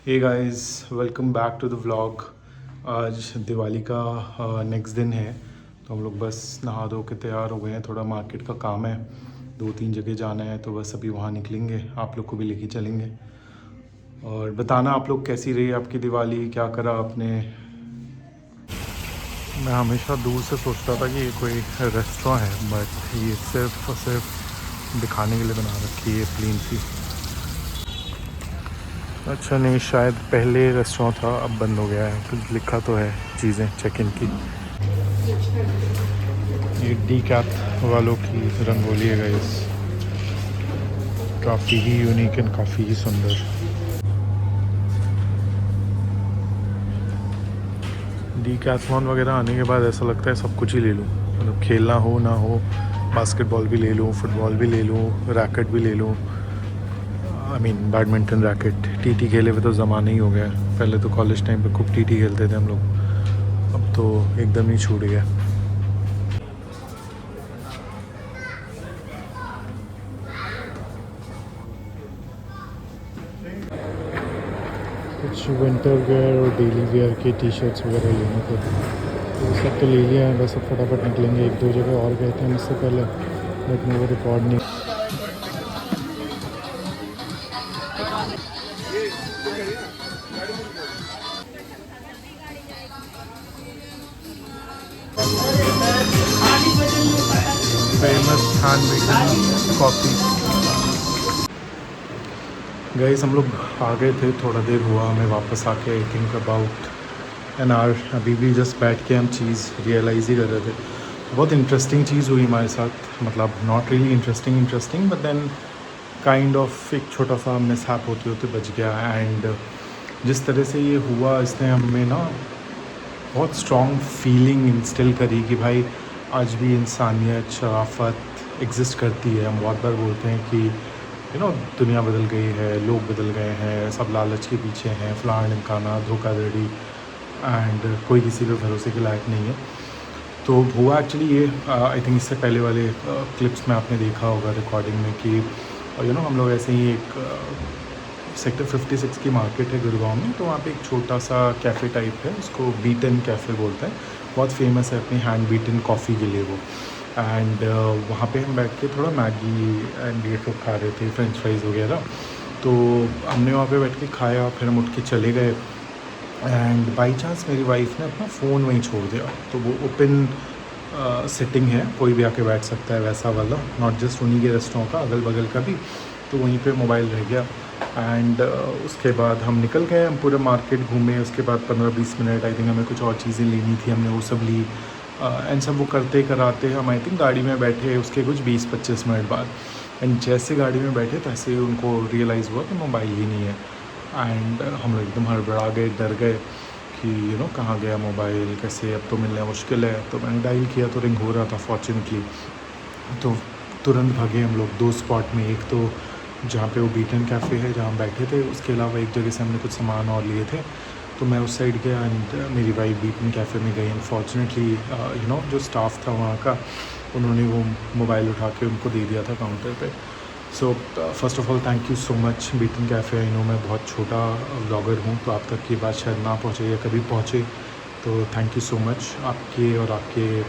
Hey guys, welcome back to the vlog. आज दिवाली का next दिन है, तो हम लोग बस नहा धो के तैयार हो गए हैं। थोड़ा मार्केट का काम है, 2-3 जगह जाना है, तो बस अभी वहाँ निकलेंगे। आप लोग को भी लेके चलेंगे। और बताना आप लोग कैसी रही आपकी दिवाली, क्या करा आपने। मैं हमेशा दूर से सोचता था कि ये कोई रेस्टोरेंट है, बट ये सिर्फ और सिर्फ दिखाने के लिए बना रखी है प्लेन सी। अच्छा नहीं, शायद पहले रेस्टोरेंट था, अब बंद हो गया है। कुछ लिखा तो है चीज़ें चेक इन की। ये डी कैप वालों की रंगोली है गाइस, काफ़ी ही यूनिक एंड काफ़ी ही सुंदर। डी कैथलॉन वगैरह आने के बाद ऐसा लगता है सब कुछ ही ले लूँ, मतलब खेलना हो ना हो, बास्केटबॉल भी ले लूँ, फुटबॉल भी ले लूँ, रैकेट भी ले लूँ। I mean badminton racket. TT खेले हुए तो ज़माना ही हो गया है। पहले तो कॉलेज टाइम पे खूब टीटी खेलते थे हम लोग, अब तो एकदम ही छूट गया। कुछ विंटर वेयर और डेली वेयर के टी शर्ट्स वगैरह लेने थे, तो सब तो ले लिया है। बस अब फटाफट निकलेंगे। 1-2 जगह और गए थे हम इससे पहले, बट मैं वो रिकॉर्ड नहीं। Famous hand coffee. गाइस हम लोग आ गए थे, थोड़ा देर हुआ हमें वापस आके। I think about an hour. अभी भी जस्ट बैठ के हम चीज़ रियलाइज़ ही कर रहे थे। बहुत इंटरेस्टिंग चीज़ हुई हमारे साथ, मतलब not really interesting but then kind of एक छोटा सा मिसहैप होते होते बच गया। एंड जिस तरह से ये हुआ, इसने हमें ना बहुत स्ट्रॉन्ग फीलिंग इंस्टिल करी कि भाई आज भी इंसानियत, शराफत एग्जिस्ट करती है। हम बहुत बार बोलते हैं कि दुनिया बदल गई है, लोग बदल गए हैं, सब लालच के पीछे हैं, फलान ढिमकाना, धोखाधड़ी, एंड कोई किसी पे भरोसे के लायक नहीं है। तो हुआ एक्चुअली ये, आई थिंक इससे पहले वाले क्लिप्स में आपने देखा होगा रिकॉर्डिंग में कि हम लोग ऐसे ही एक सेक्टर 56 की मार्केट है गुड़गांव में, तो वहाँ पे एक छोटा सा कैफ़े टाइप है, उसको बीटन कैफ़े बोलते हैं। बहुत फेमस है अपनी हैंड बीटन कॉफ़ी के लिए वो। एंड वहाँ पे हम बैठ के थोड़ा मैगी एंड ये सब खा रहे थे, फ्रेंच फ्राइज़ वगैरह। तो हमने वहाँ पे बैठ के खाया, फिर हम उठ के चले गए। एंड बाई चांस मेरी वाइफ़ ने अपना फ़ोन वहीं छोड़ दिया। तो वो ओपन सिटिंग है, कोई भी आके बैठ सकता है वैसा वाला, नॉट जस्ट उन्हीं के रेस्टोरेंट का, अगल बगल का भी। तो वहीं पे मोबाइल रह गया। एंड उसके बाद हम निकल गए, हम पूरा मार्केट घूमे। उसके बाद 15-20 मिनट आई थिंक हमें कुछ और चीज़ें लेनी थी, हमने वो सब ली। एंड सब वो करते कराते हम आई थिंक गाड़ी में बैठे उसके कुछ 20-25 मिनट बाद। एंड जैसे गाड़ी में बैठे तैसे ही उनको रियलाइज़ हुआ कि मोबाइल ही नहीं है। एंड हम लोग एकदम हड़बड़ा गए, डर गए कि कहाँ गया मोबाइल, कैसे, अब तो मिलना मुश्किल है। तो मैंने डायल किया तो रिंग हो रहा था फॉर्चुनेटली। तो तुरंत भागे हम लोग 2 स्पॉट में। एक तो जहाँ पे वो बीटन कैफ़े है जहाँ हम बैठे थे, उसके अलावा एक जगह से हमने कुछ सामान और लिए थे, तो मैं उस साइड गया। एंड मेरी वाइफ बीटन कैफ़े में गई। अनफॉर्चुनेटली जो स्टाफ था वहाँ का, उन्होंने वो मोबाइल उठा के उनको दे दिया था काउंटर पे। So first of all thank you so much beaten cafe. मैं बहुत छोटा व्लॉगर हूँ, तो आप तक ये बात शायद ना पहुँचे या कभी पहुँचे, तो थैंक यू सो मच आपके और आपके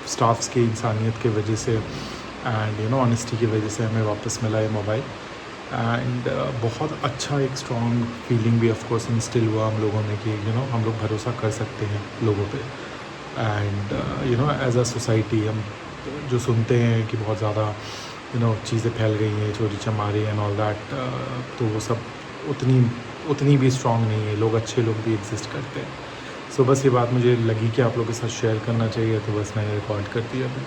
स्टाफ्स की इंसानियत की वजह से एंड ऑनेस्टी की वजह से हमें वापस मिला ये मोबाइल। एंड बहुत अच्छा एक स्ट्रॉन्ग फीलिंग भी ऑफ कोर्स इंस्टिल हुआ हम लोगों में कि हम लोग भरोसा कर सकते हैं लोगों पे। एंड एज अ सोसाइटी हम जो सुनते हैं कि बहुत ज़्यादा चीज़ें फैल गई हैं, चोरी चमारी एंड ऑल दैट, तो वो सब उतनी उतनी भी स्ट्रॉन्ग नहीं है। लोग, अच्छे लोग भी एग्जिस्ट करते हैं। सो बस ये बात मुझे लगी कि आप लोगों के साथ शेयर करना चाहिए, तो बस मैंने रिकॉर्ड कर दिया था।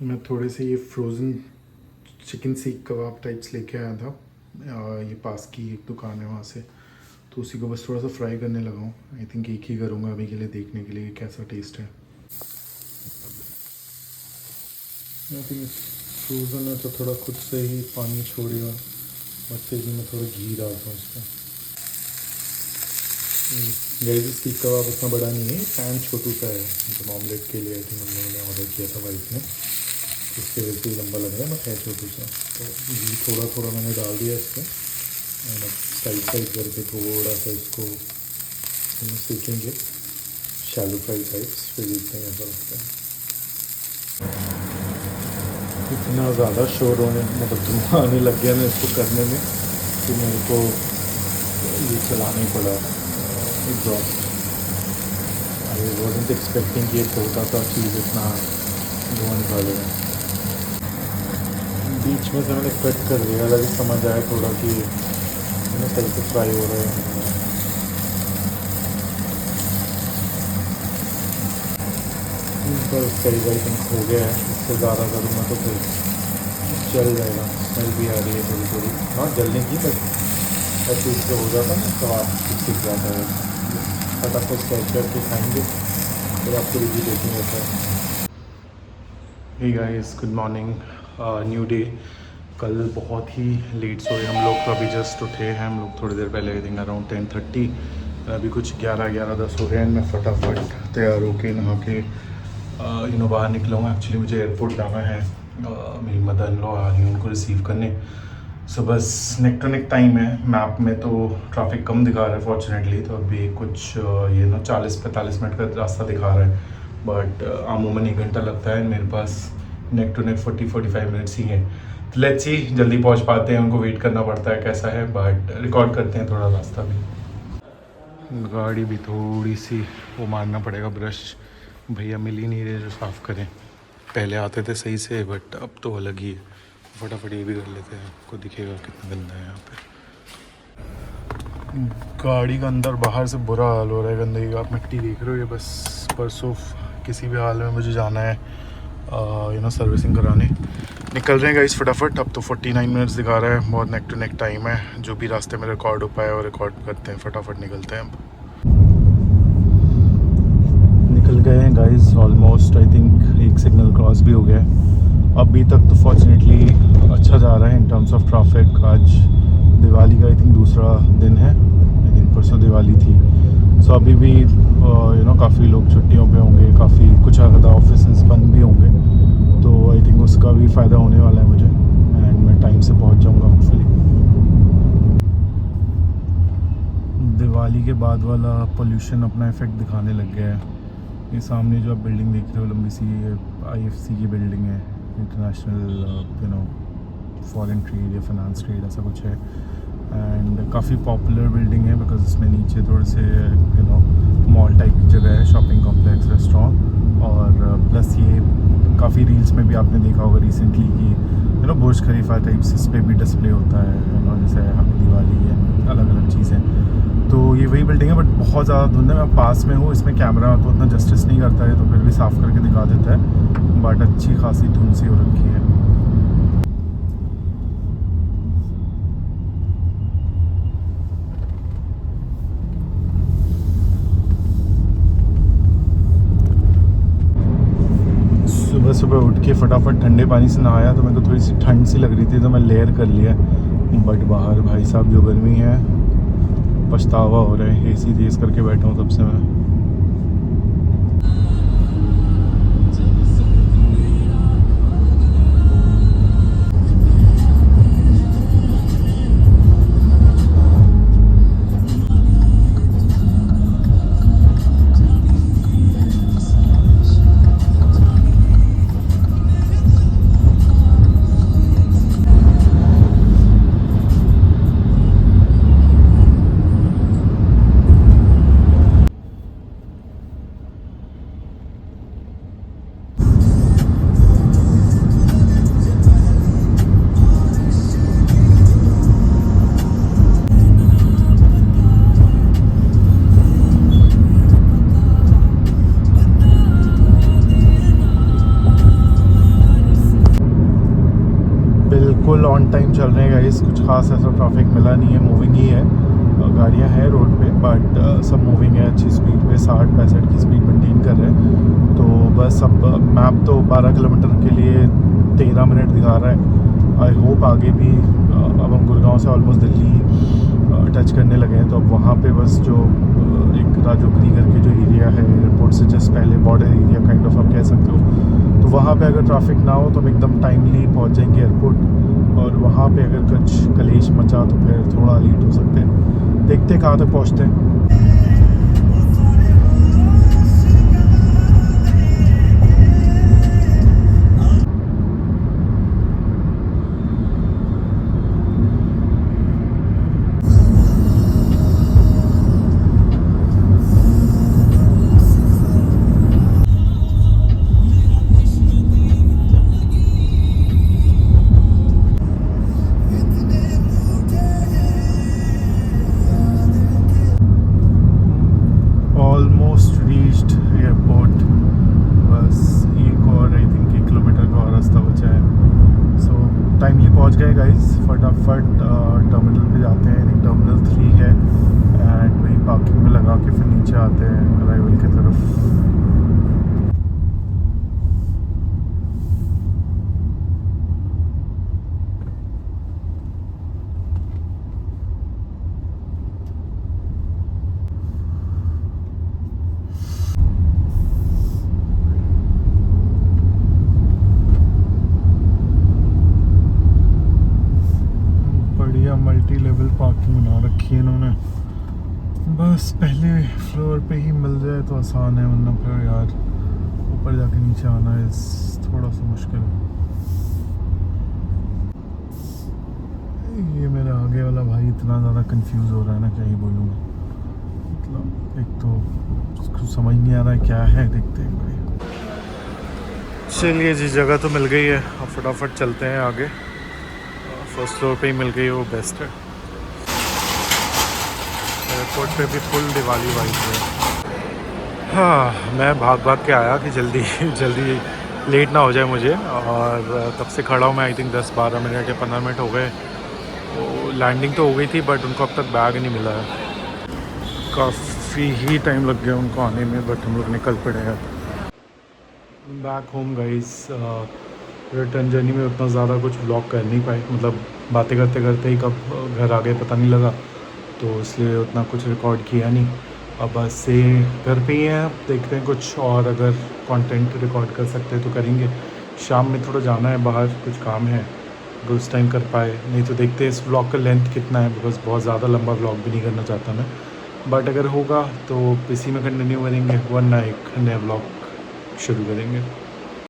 मैं थोड़े से ये फ्रोज़न चिकन सीख कबाब टाइप्स लेके आया था। ये पास की एक दुकान है वहाँ से, तो उसी को बस थोड़ा सा फ्राई करने लगा हूँ। आई थिंक एक ही करूँगा अभी के लिए, देखने के लिए कैसा टेस्ट है। आई थिंक फ्रोज़न है तो थोड़ा खुद से ही पानी छोड़ेगा। और फिर मैं थोड़ा घी डालता हूँ उसमें। गैस सीख कबाब उतना बड़ा नहीं है, पैन छोटू सा है, मतलब ऑमलेट के लिए आई थिंक हम लोगों ने ऑर्डर किया था वाइफ ने। इसके वजह से लंबा लग रहा है, बट है छोटू सा। तो घी थोड़ा थोड़ा मैंने डाल दिया इसमें, और अब साइड करके थोड़ा सा इसको सेकेंगे, शैलो फ्राई टाइप्स। फिर देखते हैं ऐसा लगता है। इतना ज़्यादा शोर होने मतलब धुआं आने लग गया ना इसको करने में कि मेरे को ये चलाना ही पड़ा एग्जॉस्ट। आई वॉज़न्ट एक्सपेक्टिंग कि एक छोटा सा चीज़ इतना धुआं निकालेगा। बीच में से मैंने कट कर दिया, लगे समझ आया थोड़ा कि मैंने सही से फ्राई हो रहा है। बस करीब आई थिंक हो गया है, इससे ज़्यादा करूँगा तो फिर जल जाएगा। स्मेल भी आ रही है थोड़ी थोड़ी, नॉट जलने की, बट ऐसे इससे हो जाता है ना स्वाद सीख जाता है। फटाफट सेट करके खाएंगे, फिर आपको रिव्यू देखेंगे ऐसा। Hey guys, good morning, new day. कल बहुत ही लेट सोए हम लोग, तो अभी जस्ट उठे हैं हम लोग थोड़ी देर पहले, आई थिंक अराउंड 10:30। अभी कुछ 11-10 हो रहे हैं। मैं फटाफट तैयार होके नहा के बाहर निकला हूँ। एक्चुअली मुझे एयरपोर्ट जाना है, मेरी मदर इन लॉ आ रही है उनको रिसीव करने। सो बस नेक टू नेक टाइम है। मैप में तो ट्रैफिक कम दिखा रहा है फॉर्चुनेटली, तो अभी कुछ 40-45 मिनट का रास्ता दिखा रहा है, बट अमूमन 1 घंटा लगता है। मेरे पास नेक टू नेक 40-45 मिनट्स ही हैं। तो लेट्स सी जल्दी पहुंच पाते हैं, उनको वेट करना पड़ता है कैसा है, बट रिकॉर्ड करते हैं थोड़ा रास्ता भी। गाड़ी भी थोड़ी सी वो मारना पड़ेगा ब्रश, भैया मिल ही नहीं रहे जो साफ़ करें। पहले आते थे सही से, बट अब तो अलग ही है। फटाफट ये भी कर लेते हैं, आपको दिखेगा कितना गंदा है यहाँ पे। गाड़ी का अंदर बाहर से बुरा हाल हो रहा है गंदगी का, आप मिट्टी देख रहे हो। ये बस परसों किसी भी हाल में मुझे जाना है सर्विसिंग कराने। निकल रहे हैं गाइस फटाफट। अब तो 49 मिनट्स दिखा रहा है, बहुत नेक टू नेक टाइम है। जो भी रास्ते में रिकॉर्ड हो पाए और रिकॉर्ड करते हैं, फटाफट निकलते हैं। निकल गए हैं गाइस ऑलमोस्ट, आई थिंक एक सिग्नल क्रॉस भी हो गया है। अभी तक तो फॉर्चुनेटली अच्छा जा रहा है इन टर्म्स ऑफ ट्रैफिक। आज दिवाली का आई थिंक दूसरा दिन है, आई थिंक परसों दिवाली थी। सो अभी भी काफ़ी लोग छुट्टियों पे होंगे, काफ़ी कुछ ज़्यादा ऑफिस बंद भी होंगे, तो आई थिंक उसका भी फ़ायदा होने वाला है मुझे, एंड मैं टाइम से पहुंच जाऊंगा होपफुली। दिवाली के बाद वाला पोल्यूशन अपना इफेक्ट दिखाने लग गया है। ये सामने जो आप बिल्डिंग देख रहे हो लंबी सी, ये IFC की बिल्डिंग है, इंटरनेशनल फॉरेन ट्रेड या फाइनेंस ट्रेड ऐसा कुछ है। एंड काफ़ी पॉपुलर बिल्डिंग है बिकॉज इसमें नीचे थोड़े से मॉल टाइप की जगह है, शॉपिंग कॉम्प्लेक्स, रेस्टोरेंट, और प्लस ये काफ़ी रील्स में भी आपने देखा होगा रिसेंटली कि बुर्ज खलीफा टाइप्स इस पर भी डिस्प्ले होता है, जैसे हैप्पी दिवाली है, अलग अलग चीज़ें। तो ये वही बिल्डिंग है, बट बहुत ज़्यादा धुंध है। मैं पास में हूँ, इसमें कैमरा तो उतना जस्टिस नहीं करता है, तो फिर भी साफ़ करके दिखा देता है, बट अच्छी खासी धुंध सी हो रखी है। सुबह उठ के फटाफट ठंडे पानी से नहाया, तो मेरे को थोड़ी सी ठंड सी लग रही थी, तो मैं लेयर कर लिया। बट बाहर भाई साहब जो गर्मी है, पछतावा हो रहा है। AC तेज़ करके बैठा हूँ तब से मैं। बिल्कुल ऑन टाइम चल रहे हैं गाइस, कुछ खास ऐसा ट्रैफिक मिला नहीं है, मूविंग ही है। गाड़ियां हैं रोड पे, बट सब मूविंग है अच्छी स्पीड पे, 60-65 की स्पीड मेंटेन कर रहे हैं। तो बस अब मैप तो 12 किलोमीटर के लिए 13 मिनट दिखा रहा है। आई होप आगे भी, अब हम गुड़गांव से ऑलमोस्ट दिल्ली टच करने लगे हैं, तो अब वहाँ पे बस जो एक राजौरी करके जो एरिया है एयरपोर्ट से जस्ट पहले, बॉर्डर एरिया काइंड ऑफ आप कह सकते हो, तो वहाँ पे अगर ट्रैफिक ना हो तो हम एकदम टाइमली पहुँच जाएंगे एयरपोर्ट, और वहाँ पे अगर कुछ कलेश मचा तो फिर थोड़ा लेट हो सकते हैं। देखते हैं कहाँ तक पहुँचते हैं। Almost reached airport. बस एक और आई थिंक 1 किलोमीटर का और रास्ता बचा है। सो टाइमली पहुंच गए गाइस। फटाफट टर्मिनल पे जाते हैं। आई थिंक टर्मिनल 3 है, एंड वहीं पार्किंग में लगा के फिर नीचे आते हैं अराइवल की तरफ। बढ़िया मल्टी लेवल पार्किंग बना रखी है इन्होंने। बस पहले फ्लोर पे ही मिल जाए तो आसान है, वरना फिर यार ऊपर जाके नीचे आना इस थोड़ा सा मुश्किल है। ये मेरा आगे वाला भाई इतना ज़्यादा कंफ्यूज हो रहा है ना, क्या ही बोलूँ मैं। मतलब एक तो उसको समझ नहीं आ रहा है क्या है। देखते हैं भाई। चलिए जी, जगह तो मिल गई है, अब फटाफट चलते हैं आगे। फर्स्ट फ्लोर पे ही मिल गई, वो बेस्ट है। एयरपोर्ट पे भी फुल दिवाली वाइब है। हाँ, मैं भाग भाग के आया कि जल्दी जल्दी लेट ना हो जाए मुझे, और तब से खड़ा हूँ मैं। आई थिंक 10-12 मिनट या 15 मिनट हो गए। तो लैंडिंग तो हो गई थी, बट उनको अब तक बैग नहीं मिला है। काफ़ी ही टाइम लग गया उनको आने में, बट हम लोग निकल पड़े हैं। Back home guys. Return journey में उतना ज़्यादा कुछ व्लॉग कर नहीं पाए, मतलब बातें करते करते ही कब घर आ गए पता नहीं लगा, तो इसलिए उतना कुछ रिकॉर्ड किया नहीं। अब बस से घर पे ही हैं, देखते हैं कुछ और अगर कंटेंट रिकॉर्ड कर सकते हैं तो करेंगे। शाम में थोड़ा जाना है बाहर, कुछ काम है, अगर उस टाइम कर पाए। नहीं तो देखते हैं इस व्लॉग का लेंथ कितना है, बिकॉज बहुत ज़्यादा लंबा व्लॉग भी नहीं करना चाहता मैं। बट अगर होगा तो इसी में कंटिन्यू करेंगे, वरना एक नया व्लॉग शुरू करेंगे।